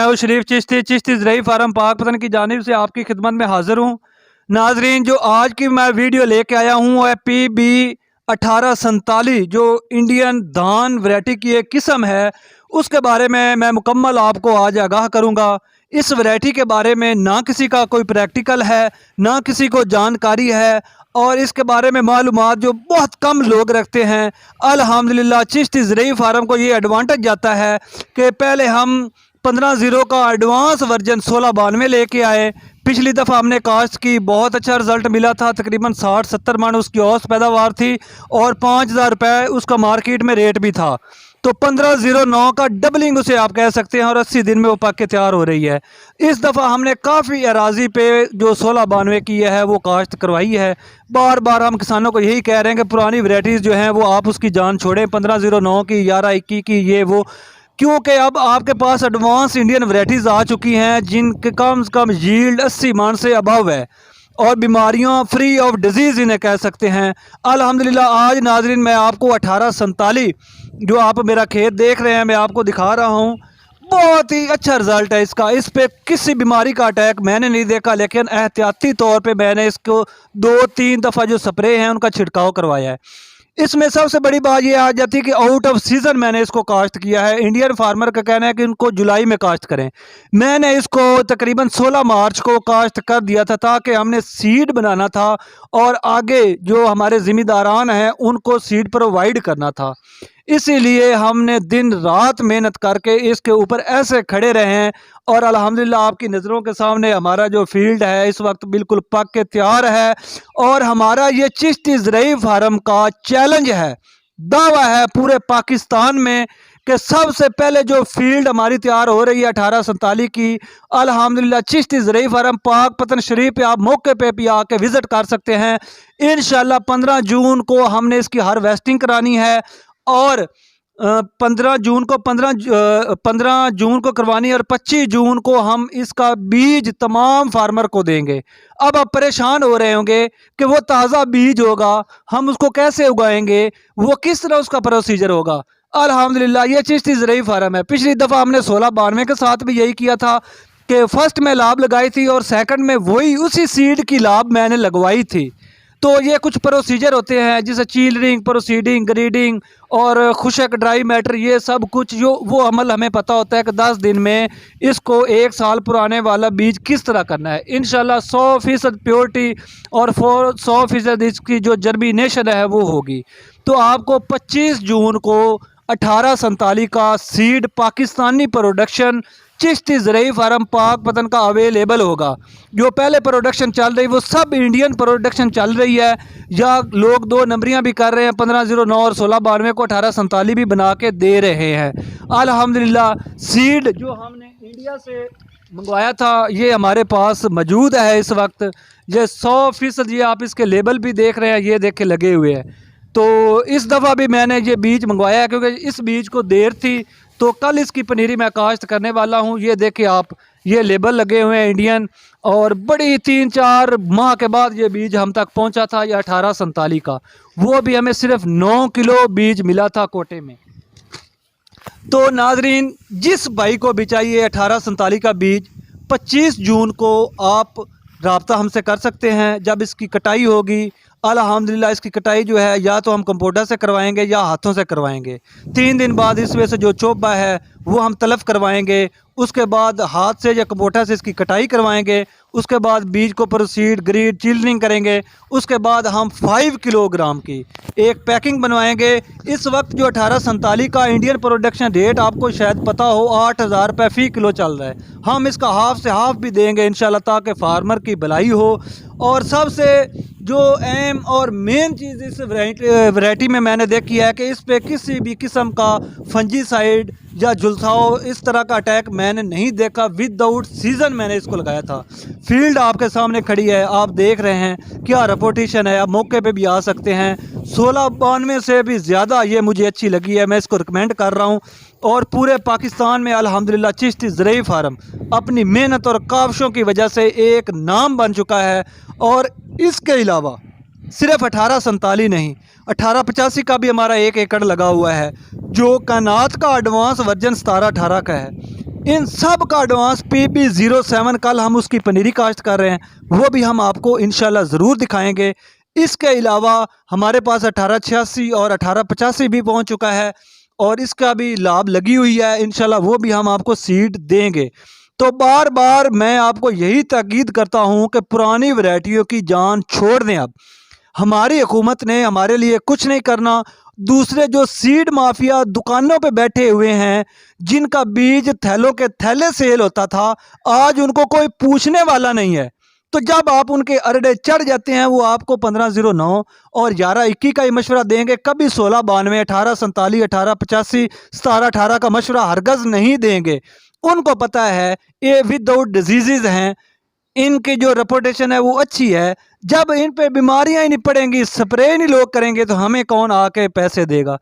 मैं हूँ शरीफ चिश्ती चिश्ती ज़रई फार्म पाकपतन की जानिब से आपकी खिदमत में हाज़िर हूँ। नाजरीन, जो आज की मैं वीडियो लेके आया हूँ वह PB 1847 जो इंडियन धान वैरायटी की एक किस्म है, उसके बारे में मैं मुकम्मल आपको आज आगाह करूँगा। इस वैरायटी के बारे में ना किसी का कोई प्रैक्टिकल है, ना किसी को जानकारी है, और इसके बारे में मालूमात जो बहुत कम लोग रखते हैं। अल्हम्दुलिल्लाह चिश्ती ज़रई फार्म को ये एडवांटेज जाता है कि पहले हम 15-0 का एडवांस वर्जन 1692 लेके आए। पिछली दफ़ा हमने काश्त की, बहुत अच्छा रिज़ल्ट मिला था। तकरीबन 60-70 मन उसकी औसत पैदावार थी और 5000 रुपये उसका मार्केट में रेट भी था। तो 1509 का डबलिंग उसे आप कह सकते हैं और 80 दिन में वो पक के तैयार हो रही है। इस दफ़ा हमने काफ़ी अराजी पे जो 1692 की है वो काश्त करवाई है। बार बार हम किसानों को यही कह रहे हैं कि पुरानी वैरायटीज़ जो हैं वो आप उसकी जान छोड़ें, 1509 की, 1121 की, ये वो, क्योंकि अब आपके पास एडवांस इंडियन वैरायटीज़ आ चुकी हैं जिनके कम से कम यील्ड 80 मन से अबव है और बीमारियों फ्री ऑफ डिजीज़ इन्हें कह सकते हैं। अल्हम्दुलिल्लाह आज नाजरीन मैं आपको 1847 जो आप मेरा खेत देख रहे हैं मैं आपको दिखा रहा हूँ। बहुत ही अच्छा रिज़ल्ट है इसका। इस पे किसी बीमारी का अटैक मैंने नहीं देखा, लेकिन एहतियाती तौर पे मैंने इसको 2-3 दफ़ा जो स्प्रे हैं उनका छिड़काव करवाया है। इसमें सबसे बड़ी बात यह आ जाती है कि आउट ऑफ सीज़न मैंने इसको काश्त किया है। इंडियन फार्मर का कहना है कि उनको जुलाई में काश्त करें। मैंने इसको तकरीबन 16 मार्च को काश्त कर दिया था ताकि हमने सीड बनाना था और आगे जो हमारे ज़िम्मेदारान हैं उनको सीड प्रोवाइड करना था। इसीलिए हमने दिन रात मेहनत करके इसके ऊपर ऐसे खड़े रहे हैं और अल्हम्दुलिल्लाह आपकी नज़रों के सामने हमारा जो फील्ड है इस वक्त बिल्कुल पक के तैयार है। और हमारा ये चिश्ती ज़रई फार्म का चैलेंज है, दावा है पूरे पाकिस्तान में कि सबसे पहले जो फील्ड हमारी तैयार हो रही है 1847 की, अल्हम्दुलिल्लाह चिश्ती ज़रई फार्म पाकपतन शरीफ पे आप मौके पे भी आके विज़िट कर सकते हैं। इंशाल्लाह 15 जून को हमने इसकी हार्वेस्टिंग करानी है और 15 जून को करवानी है और 25 जून को हम इसका बीज तमाम फार्मर को देंगे। अब आप परेशान हो रहे होंगे कि वो ताज़ा बीज होगा, हम उसको कैसे उगाएंगे, वो किस तरह उसका प्रोसीजर होगा। अल्हम्दुलिल्लाह ये चिश्ती ज़रई फार्म है। पिछली दफ़ा हमने 1692 के साथ भी यही किया था कि फर्स्ट में लाभ लगाई थी और सेकंड में वही उसी सीड की लाभ मैंने लगवाई थी। तो ये कुछ प्रोसीजर होते हैं जैसे चीलरिंग, प्रोसीडिंग, ग्रीडिंग और खुशक ड्राई मैटर, ये सब कुछ जो वो अमल हमें पता होता है कि 10 दिन में इसको 1 साल पुराने वाला बीज किस तरह करना है। इंशाल्लाह 100% प्योरिटी और 100% इसकी जो जर्मिनेशन है वो होगी। तो आपको 25 जून को 1847 का सीड पाकिस्तानी प्रोडक्शन चिश्ती ज़रई फार्म पाकपतन का अवेलेबल होगा। जो पहले प्रोडक्शन चल रही वो सब इंडियन प्रोडक्शन चल रही है, या लोग 2 नंबरियाँ भी कर रहे हैं, 1509 और 1692 को 1847 भी बना के दे रहे हैं। अल्हम्दुलिल्लाह सीड जो हमने इंडिया से मंगवाया था ये हमारे पास मौजूद है इस वक्त। ये 100% ये आप इसके लेबल भी देख रहे हैं, ये देख के लगे हुए हैं। तो इस दफ़ा भी मैंने ये बीज मंगवाया है क्योंकि इस बीज को देर थी, तो कल इसकी पनीरी मैं काश्त करने वाला हूँ। ये देखिए आप, ये लेबल लगे हुए हैं इंडियन, और बड़ी 3-4 माह के बाद ये बीज हम तक पहुँचा था। ये 1847 का, वो भी हमें सिर्फ 9 किलो बीज मिला था कोटे में। तो नाजरीन जिस भाई को भी चाहिए 1847 का बीज, 25 जून को आप रब्ता हमसे कर सकते हैं। जब इसकी कटाई होगी अल्हम्दुलिल्लाह इसकी कटाई जो है या तो हम कंप्यूटर से करवाएंगे या हाथों से करवाएंगे। 3 दिन बाद इसमें से जो चोबा है वो हम तलफ करवाएंगे, उसके बाद हाथ से या कंप्यूटर से इसकी कटाई करवाएंगे, उसके बाद बीज को प्रोसीड ग्रीड चिल्डरिंग करेंगे, उसके बाद हम 5 किलोग्राम की एक पैकिंग बनवाएंगे। इस वक्त जो 1847 का इंडियन प्रोडक्शन रेट आपको शायद पता हो 8000 रुपये फ़ी किलो चल रहा है। हम इसका हाफ से हाफ भी देंगे इंशाल्लाह ताकि फार्मर की भलाई हो। और सबसे जो अहम और मेन चीज़ इस वैरायटी में मैंने देखी है कि इस पे किसी भी किस्म का फंजीसाइड या झुलसाओ इस तरह का अटैक मैंने नहीं देखा। विदाउट सीज़न मैंने इसको लगाया था। फील्ड आपके सामने खड़ी है, आप देख रहे हैं क्या रिपोर्टेशन है, आप मौके पे भी आ सकते हैं। 1692 से भी ज़्यादा ये मुझे अच्छी लगी है, मैं इसको रिकमेंड कर रहा हूँ। और पूरे पाकिस्तान में अल्हम्दुलिल्लाह चिश्ती ज़रई फार्म अपनी मेहनत और काविशों की वजह से एक नाम बन चुका है। और इसके अलावा सिर्फ 1847 नहीं, 1885 का भी हमारा 1 एकड़ लगा हुआ है जो कायनात का एडवांस वर्जन 17-18 का है। इन सब का एडवांस PB07 कल हम उसकी पनीरी काश्त कर रहे हैं, वो भी हम आपको इंशाल्लाह ज़रूर दिखाएंगे। इसके अलावा हमारे पास 1886 और 1885 भी पहुंच चुका है और इसका भी लाभ लगी हुई है, इंशाल्लाह वो भी हम आपको सीड देंगे। तो बार बार मैं आपको यही ताकीद करता हूं कि पुरानी वैरायटियों की जान छोड़ दें। अब हमारी हुकूमत ने हमारे लिए कुछ नहीं करना। दूसरे जो सीड माफिया दुकानों पे बैठे हुए हैं, जिनका बीज थैलों के थैले सेल होता था, आज उनको कोई पूछने वाला नहीं है। तो जब आप उनके अरडे चढ़ जाते हैं, वो आपको 1509 और 1121 का ही मशवरा देंगे, कभी 1692, 1847, 1885, 1718 का मशवरा हरगज़ नहीं देंगे। उनको पता है ये विदाउट डिजीज़ हैं, इनकी जो रेपुटेशन है वो अच्छी है। जब इन पे बीमारियां ही नहीं पड़ेंगी, स्प्रे नहीं लोग करेंगे, तो हमें कौन आके पैसे देगा।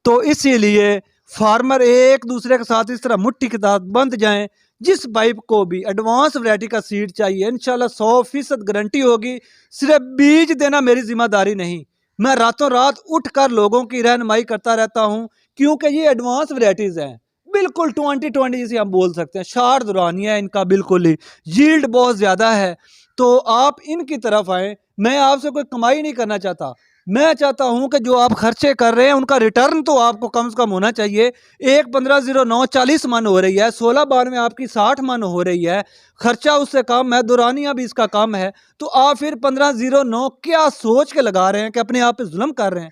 तो इसीलिए फार्मर एक दूसरे के साथ इस तरह मुट्ठी के साथ बंध जाएं। जिस पाइप को भी एडवांस वैरायटी का सीड चाहिए, इंशाल्लाह 100% गारंटी होगी। सिर्फ बीज देना मेरी जिम्मेदारी नहीं, मैं रातों रात उठकर लोगों की रहनुमाई करता रहता हूं, क्योंकि ये एडवांस वैरायटीज़ हैं, बिल्कुल 2020 जिसे हम बोल सकते हैं। शार्द दुरानिया इनका बिल्कुल ही यील्ड बहुत ज़्यादा है, तो आप इनकी तरफ आएँ। मैं आपसे कोई कमाई नहीं करना चाहता, मैं चाहता हूं कि जो आप खर्चे कर रहे हैं उनका रिटर्न तो आपको कम से कम होना चाहिए। एक 1509 40 मन हो रही है, 1692 आपकी 60 मन हो रही है, खर्चा उससे कम है, दुरानिया भी इसका कम है। तो आप फिर 1509 क्या सोच के लगा रहे हैं कि अपने आप पे जुल्म कर रहे हैं।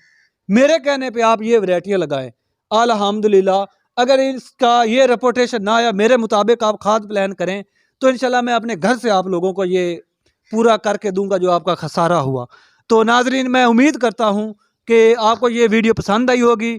मेरे कहने पे आप ये वैरायटियाँ लगाएं, अल्हम्दुलिल्लाह। अगर इसका ये रेपुटेशन ना आया, मेरे मुताबिक आप खाद प्लान करें, तो इंशाल्लाह मैं अपने घर से आप लोगों को ये पूरा करके दूंगा जो आपका खसारा हुआ। तो नाजरीन, मैं उम्मीद करता हूँ कि आपको ये वीडियो पसंद आई होगी।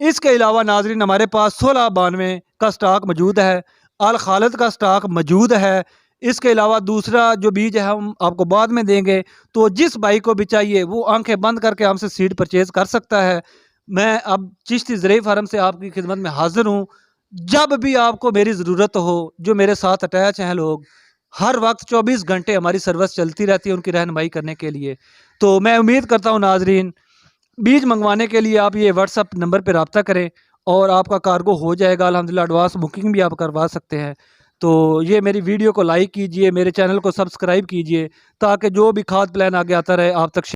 इसके अलावा नाजरीन, हमारे पास 1692 का स्टॉक मौजूद है, अल खालिद का स्टॉक मौजूद है। इसके अलावा दूसरा जो बीज है हम आपको बाद में देंगे। तो जिस भाई को भी चाहिए वो आंखें बंद करके हमसे सीड परचेज़ कर सकता है। मैं अब चिश्ती ज़रई फार्म से आपकी खिदमत में हाजिर हूँ। जब भी आपको मेरी ज़रूरत हो, जो मेरे साथ अटैच हैं लोग, हर वक्त 24 घंटे हमारी सर्विस चलती रहती है उनकी रहनुमाई करने के लिए। तो मैं उम्मीद करता हूँ नाजरीन, बीज मंगवाने के लिए आप ये व्हाट्सअप नंबर पर रब्ता करें और आपका कार्गो हो जाएगा। अल्हम्दुलिल्लाह एडवांस बुकिंग भी आप करवा सकते हैं। तो ये मेरी वीडियो को लाइक कीजिए, मेरे चैनल को सब्सक्राइब कीजिए, ताकि जो भी खाद प्लान आगे आता रहे आप तक